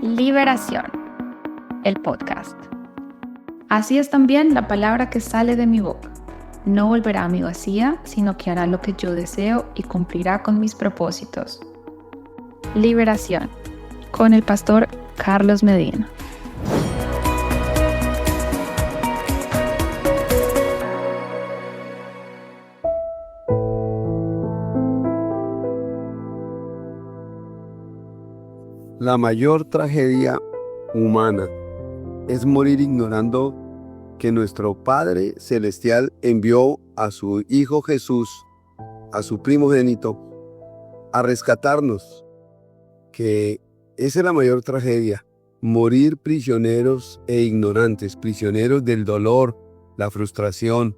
Liberación, el podcast. Así es también la palabra que sale de mi boca. No volverá a mí vacía, sino que hará lo que yo deseo y cumplirá con mis propósitos. Liberación, con el pastor Carlos Medina. La mayor tragedia humana es morir ignorando que nuestro Padre Celestial envió a su Hijo Jesús, a su primogénito, a rescatarnos. Que esa es la mayor tragedia, morir prisioneros e ignorantes, prisioneros del dolor, la frustración,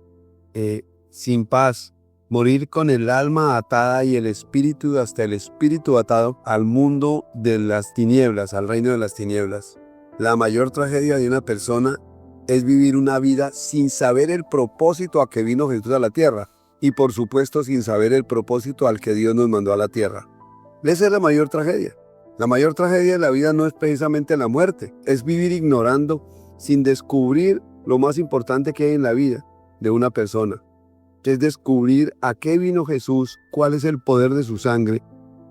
sin paz. Morir con el alma atada y el espíritu, hasta el espíritu atado al mundo de las tinieblas, al reino de las tinieblas. La mayor tragedia de una persona es vivir una vida sin saber el propósito a que vino Jesús a la tierra y por supuesto sin saber el propósito al que Dios nos mandó a la tierra. Esa es la mayor tragedia. La mayor tragedia de la vida no es precisamente la muerte, es vivir ignorando, sin descubrir lo más importante que hay en la vida de una persona. Es descubrir a qué vino Jesús, cuál es el poder de su sangre,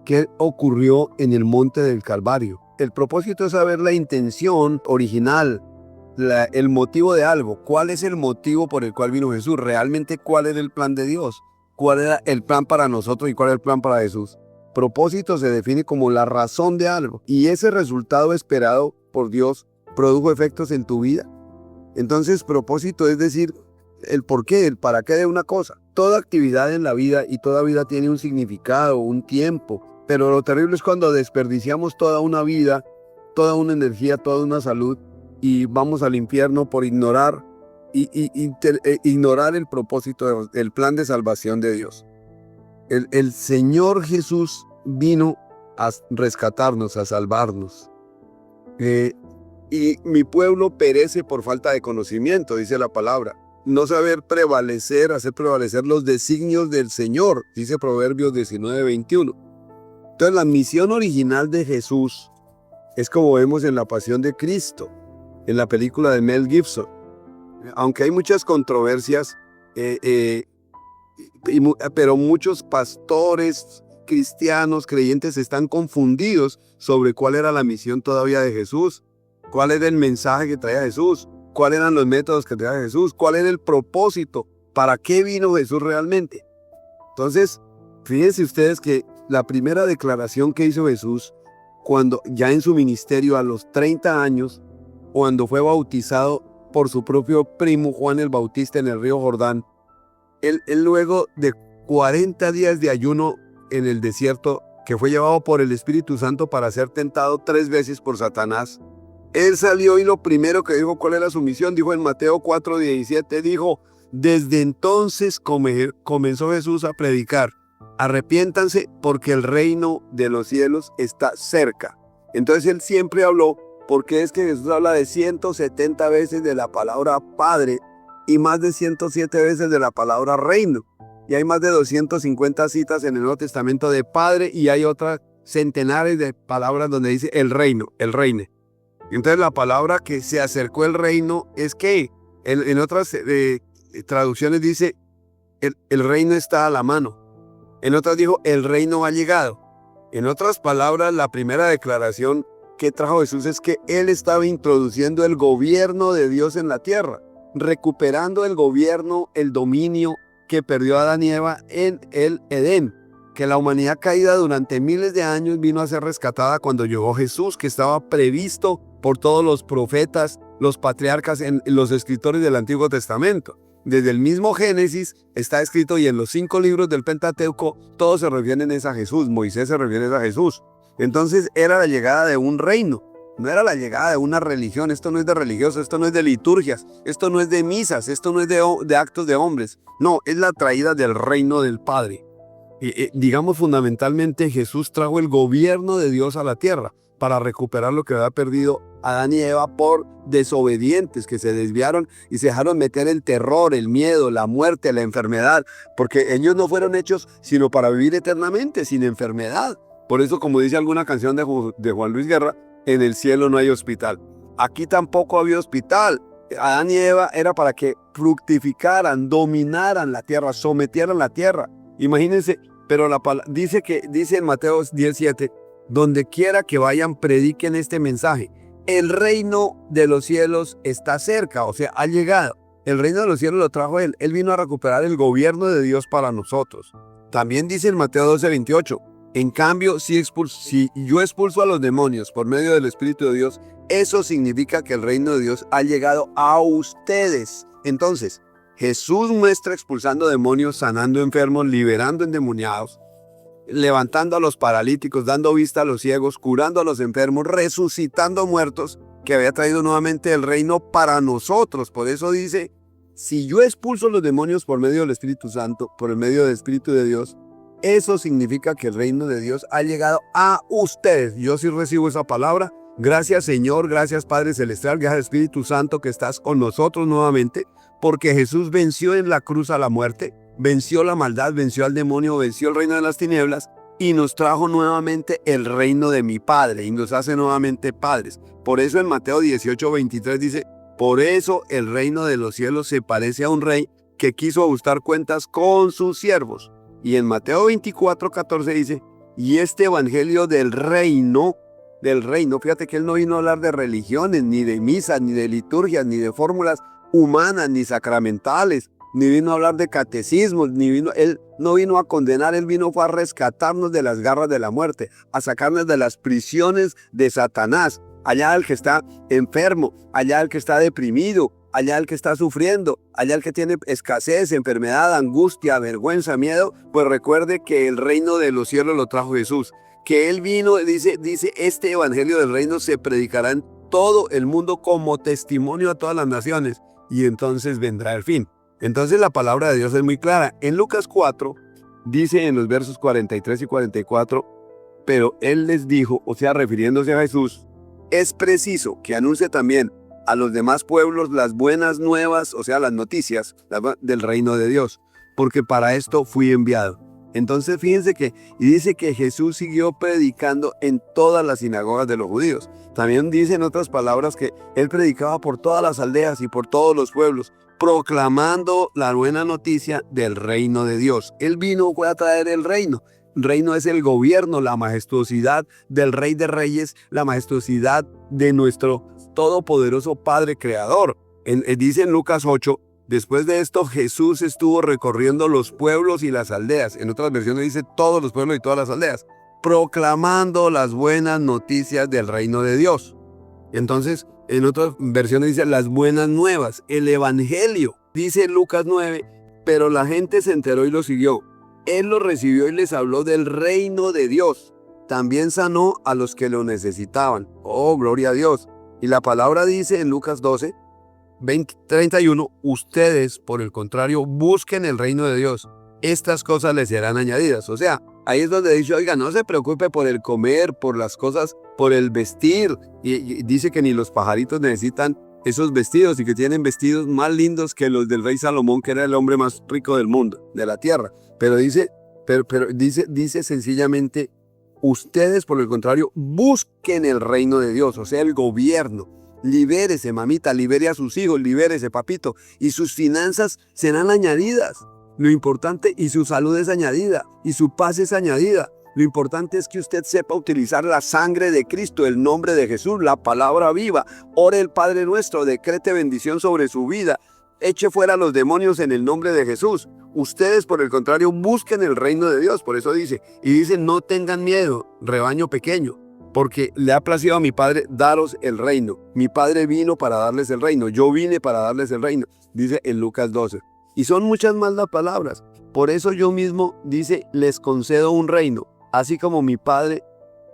qué ocurrió en el monte del Calvario. El propósito es saber la intención original, el motivo de algo. ¿Cuál es el motivo por el cual vino Jesús? Realmente, ¿cuál era el plan de Dios? ¿Cuál era el plan para nosotros y cuál era el plan para Jesús? Propósito se define como la razón de algo y ese resultado esperado por Dios produjo efectos en tu vida. Entonces, propósito es decir, el por qué, el para qué de una cosa. Toda actividad en la vida y toda vida tiene un significado, un tiempo, pero lo terrible es cuando desperdiciamos toda una vida, toda una energía, toda una salud y vamos al infierno por ignorar ignorar el propósito, el plan de salvación de Dios. El Señor Jesús vino a rescatarnos, a salvarnos. Y mi pueblo perece por falta de conocimiento, dice la palabra. No saber prevalecer, hacer prevalecer los designios del Señor, dice Proverbios 19:21. Entonces la misión original de Jesús es como vemos en la Pasión de Cristo, en la película de Mel Gibson. Aunque hay muchas controversias, pero muchos pastores cristianos, creyentes, están confundidos sobre cuál era la misión todavía de Jesús, cuál era el mensaje que traía Jesús, cuáles eran los métodos que traía Jesús, cuál era el propósito, para qué vino Jesús realmente. Entonces, fíjense ustedes que la primera declaración que hizo Jesús, cuando ya en su ministerio a los 30 años, cuando fue bautizado por su propio primo Juan el Bautista en el río Jordán, él luego de 40 días de ayuno en el desierto, que fue llevado por el Espíritu Santo para ser tentado 3 veces por Satanás, él salió y lo primero que dijo, ¿cuál era su misión? Dijo en Mateo 4:17, dijo, desde entonces comenzó Jesús a predicar, arrepiéntanse porque el reino de los cielos está cerca. Entonces él siempre habló, porque es que Jesús habla de 170 veces de la palabra Padre y más de 107 veces de la palabra reino. Y hay más de 250 citas en el Nuevo Testamento de Padre y hay otras centenares de palabras donde dice el reino, el reine. Entonces la palabra que se acercó el reino es que en otras traducciones dice el reino está a la mano. En otras dijo el reino ha llegado. En otras palabras, la primera declaración que trajo Jesús es que él estaba introduciendo el gobierno de Dios en la tierra, recuperando el gobierno, el dominio que perdió Adán y Eva en el Edén. Que la humanidad caída durante miles de años vino a ser rescatada cuando llegó Jesús, que estaba previsto por todos los profetas, los patriarcas, en los escritores del Antiguo Testamento. Desde el mismo Génesis está escrito y en los 5 libros del Pentateuco todos se refieren a Jesús, Moisés se refiere a Jesús. Entonces era la llegada de un reino, no era la llegada de una religión. Esto no es de religiosos, esto no es de liturgias, esto no es de misas, esto no es de actos de hombres. No, es la traída del reino del Padre. Digamos fundamentalmente Jesús trajo el gobierno de Dios a la tierra para recuperar lo que había perdido Adán y Eva por desobedientes que se desviaron y se dejaron meter el terror, el miedo, la muerte, la enfermedad, porque ellos no fueron hechos sino para vivir eternamente, sin enfermedad. Por eso, como dice alguna canción de Juan Luis Guerra, en el cielo no hay hospital. Aquí tampoco había hospital. Adán y Eva era para que fructificaran, dominaran la tierra, sometieran la tierra. Imagínense, pero dice en Mateo 17, donde quiera que vayan, prediquen este mensaje. El reino de los cielos está cerca, o sea, ha llegado. El reino de los cielos lo trajo Él. Él vino a recuperar el gobierno de Dios para nosotros. También dice en Mateo 12:28, en cambio, si yo expulso a los demonios por medio del Espíritu de Dios, eso significa que el reino de Dios ha llegado a ustedes. Entonces, Jesús muestra expulsando demonios, sanando enfermos, liberando endemoniados, levantando a los paralíticos, dando vista a los ciegos, curando a los enfermos, resucitando muertos, que había traído nuevamente el reino para nosotros. Por eso dice, si yo expulso los demonios por medio del Espíritu Santo, por el medio del Espíritu de Dios, eso significa que el reino de Dios ha llegado a ustedes. Yo sí recibo esa palabra. Gracias, Señor, gracias, Padre Celestial, gracias, Espíritu Santo, que estás con nosotros nuevamente, porque Jesús venció en la cruz a la muerte, venció la maldad, venció al demonio, venció el reino de las tinieblas y nos trajo nuevamente el reino de mi Padre y nos hace nuevamente padres. Por eso en Mateo 18:23 dice, por eso el reino de los cielos se parece a un rey que quiso ajustar cuentas con sus siervos. Y en Mateo 24:14 dice, y este evangelio del reino, fíjate que él no vino a hablar de religiones, ni de misas, ni de liturgias, ni de fórmulas humanas, ni sacramentales, ni vino a hablar de catecismos, él no vino a condenar, él fue a rescatarnos de las garras de la muerte, a sacarnos de las prisiones de Satanás. Allá el que está enfermo, allá el que está deprimido, allá el que está sufriendo, allá el que tiene escasez, enfermedad, angustia, vergüenza, miedo, pues recuerde que el reino de los cielos lo trajo Jesús. Que Él vino, dice, este evangelio del reino se predicará en todo el mundo como testimonio a todas las naciones y entonces vendrá el fin. Entonces la palabra de Dios es muy clara. En Lucas 4 dice en los versos 43 y 44, pero Él les dijo, o sea, refiriéndose a Jesús, es preciso que anuncie también a los demás pueblos las buenas nuevas, o sea, las noticias del reino de Dios, porque para esto fui enviado. Entonces fíjense y dice que Jesús siguió predicando en todas las sinagogas de los judíos. También dice en otras palabras que Él predicaba por todas las aldeas y por todos los pueblos, proclamando la buena noticia del reino de Dios. Él fue a traer el reino. El reino es el gobierno, la majestuosidad del Rey de Reyes, la majestuosidad de nuestro todopoderoso Padre Creador. Dice en Lucas 8, después de esto Jesús estuvo recorriendo los pueblos y las aldeas. En otras versiones dice todos los pueblos y todas las aldeas, proclamando las buenas noticias del reino de Dios. Entonces, en otras versiones dice las buenas nuevas, el evangelio. Dice Lucas 9, pero la gente se enteró y lo siguió. Él los recibió y les habló del reino de Dios. También sanó a los que lo necesitaban. Oh, gloria a Dios. Y la palabra dice en Lucas 12, 31, ustedes, por el contrario, busquen el reino de Dios. Estas cosas les serán añadidas. O sea, ahí es donde dice, oiga, no se preocupe por el comer, por las cosas, por el vestir. Y dice que ni los pajaritos necesitan esos vestidos y que tienen vestidos más lindos que los del rey Salomón, que era el hombre más rico del mundo, de la tierra. Pero dice sencillamente, ustedes por el contrario, busquen el reino de Dios, o sea, el gobierno. Libérese, mamita, libere a sus hijos, libérese, papito, y sus finanzas serán añadidas. Lo importante, y su salud es añadida, y su paz es añadida. Lo importante es que usted sepa utilizar la sangre de Cristo, el nombre de Jesús, la palabra viva. Ore el Padre Nuestro, decrete bendición sobre su vida. Eche fuera a los demonios en el nombre de Jesús. Ustedes, por el contrario, busquen el reino de Dios. Por eso dice, no tengan miedo, rebaño pequeño, porque le ha placido a mi Padre daros el reino. Mi Padre vino para darles el reino. Yo vine para darles el reino, dice en Lucas 12. Y son muchas más las palabras. Por eso yo mismo, dice, les concedo un reino, así como mi Padre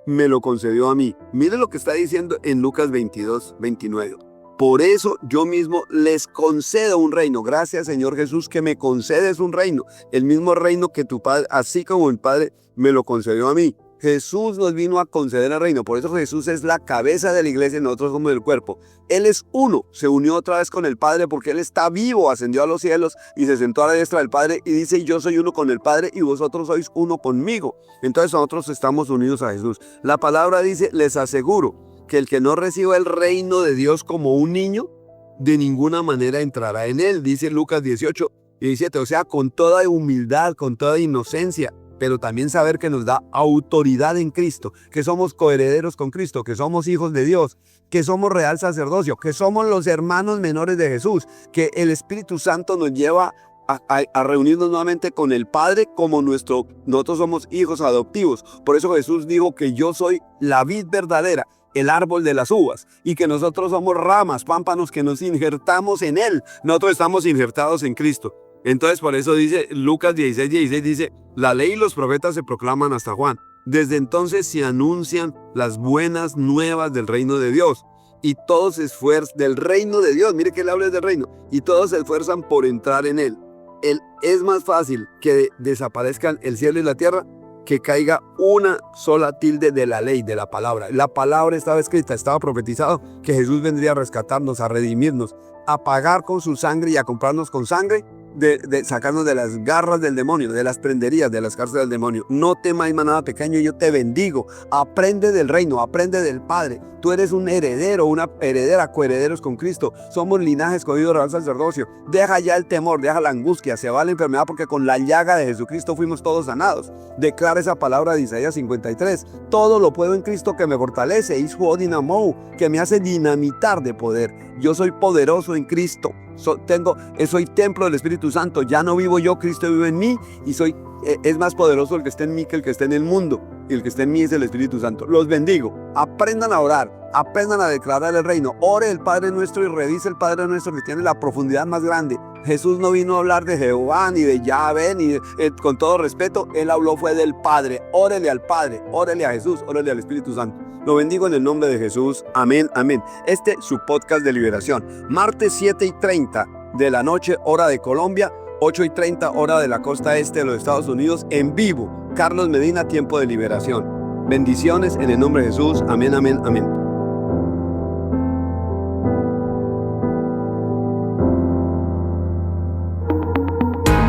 me lo concedió a mí. Mire lo que está diciendo en Lucas 22, 29. Por eso yo mismo les concedo un reino. Gracias, Señor Jesús, que me concedes un reino. El mismo reino que tu Padre, así como mi Padre me lo concedió a mí. Jesús nos vino a conceder el reino. Por eso Jesús es la cabeza de la iglesia y nosotros somos el cuerpo. Él es uno. Se unió otra vez con el Padre porque Él está vivo, ascendió a los cielos y se sentó a la diestra del Padre y dice, yo soy uno con el Padre y vosotros sois uno conmigo. Entonces nosotros estamos unidos a Jesús. La palabra dice, les aseguro que el que no reciba el reino de Dios como un niño, de ninguna manera entrará en él, dice Lucas 18:17. O sea, con toda humildad, con toda inocencia, pero también saber que nos da autoridad en Cristo, que somos coherederos con Cristo, que somos hijos de Dios, que somos real sacerdocio, que somos los hermanos menores de Jesús, que el Espíritu Santo nos lleva a reunirnos nuevamente con el Padre como nosotros somos hijos adoptivos. Por eso Jesús dijo que yo soy la vid verdadera, el árbol de las uvas, y que nosotros somos ramas, pámpanos que nos injertamos en Él. Nosotros estamos injertados en Cristo. Entonces por eso dice Lucas 16:16, dice, la ley y los profetas se proclaman hasta Juan. Desde entonces se anuncian las buenas nuevas del reino de Dios. Y todos se esfuerzan del reino de Dios, mire que él habla del reino, y todos se esfuerzan por entrar en él. Es más fácil que desaparezcan el cielo y la tierra que caiga una sola tilde de la ley, de la palabra. La palabra estaba escrita, estaba profetizado que Jesús vendría a rescatarnos, a redimirnos, a pagar con su sangre y a comprarnos con sangre, de sacarnos de las garras del demonio, de las prenderías, de las cárceles del demonio. No temáis manada pequeño, yo te bendigo. Aprende del reino, aprende del Padre. Tú eres un heredero, una heredera, coherederos con Cristo. Somos linaje escogido, real sacerdocio. Deja ya el temor, deja la angustia, se va la enfermedad porque con la llaga de Jesucristo fuimos todos sanados. Declara esa palabra de Isaías 53. Todo lo puedo en Cristo que me fortalece. Ishuo dinamo, que me hace dinamitar de poder. Yo soy poderoso en Cristo. Soy templo del Espíritu Santo. Ya no vivo yo, Cristo vive en mí. Y es más poderoso el que está en mí que el que está en el mundo. Y el que está en mí es el Espíritu Santo. Los bendigo. Aprendan a orar. Aprendan a declarar el reino. Ore el Padre Nuestro y revise el Padre Nuestro que tiene la profundidad más grande. Jesús no vino a hablar de Jehová, ni de Yahvé, ni con todo respeto. Él habló fue del Padre. Órele al Padre. Órele a Jesús. Órele al Espíritu Santo. Lo bendigo en el nombre de Jesús. Amén, amén. Su podcast de liberación. Martes 7:30 de la noche, hora de Colombia. 8:30 hora de la costa este de los Estados Unidos. En vivo. Carlos Medina, tiempo de liberación. Bendiciones en el nombre de Jesús. Amén, amén, amén.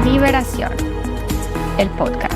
Liberación, el podcast.